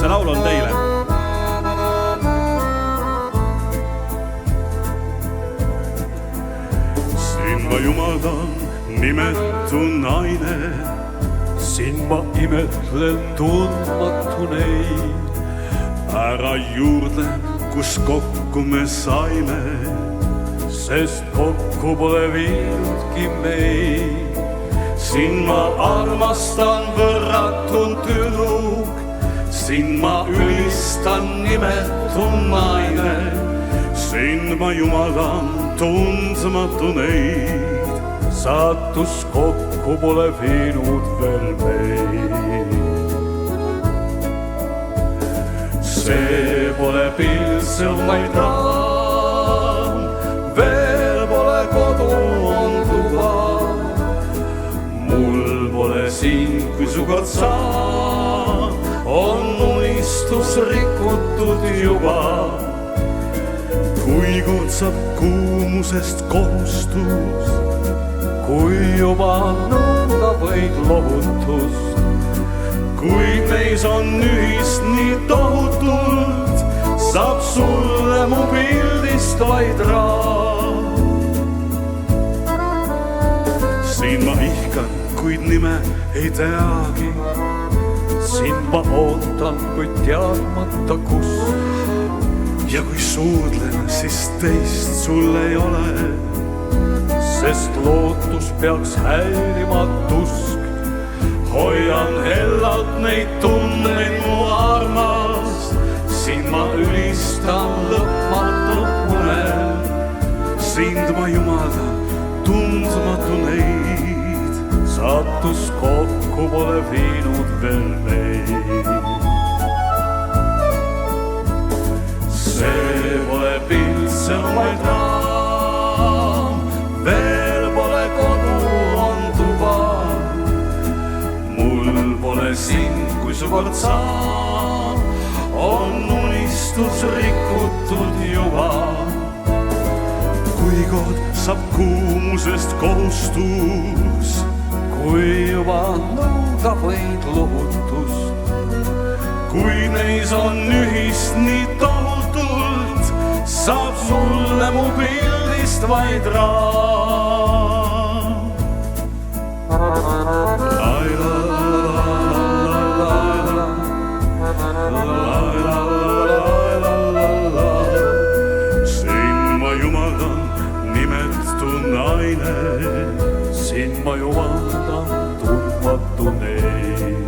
laul on teile. Sind ma jumaldan, nimetu naine. Sind ma imetlen tundmatu neid. Ära juurde, kus kokku me saime, sest kokku pole viinudki meid. Sind ma armastan võrratun tüdruk, sind ma ülistan nimetu naine. Sind ma jumaldan tundmatu neid. Saatus kokku pole viinud veel meid. See pole pilsev, vaid raam, veel pole kodu, on tuba. Mul pole siin, kui su kord saan, on unistus rikutud juba. Kui kord saab kuumusest kohustus, kui juba nõuda võid lohutust, kui meis on ühist nii tohutult, saab sulle mu pildist vaid raam. Sind ma ihkan, kuid nime ei teagi. Sind ma ootan, kuid teadmata kus. Ja kui suudlen, siis teist sul ei ole, sest lootus peaks häirima tusk. Hoian hellalt neid tunneid, mu armas, sind ma ülistan lõpmatult unel. Sind ma jumaldan, tundmatu neid. Saatus kokku pole viinud veel meid. See pole piltsev, vaid raam, veel pole kodu, on tuba. Mul pole sind, kui su kord saan, on unistus rikutud juba. Kui kord saab kuumusest kohustus, kui juba nõuda võid lohutust, kui neis on ühist nii tohutult, saab sulle mu pildist vaid raam. Sind ma jumaldan, nimetu naine. Sind ma jumaldan, tundmatu neid.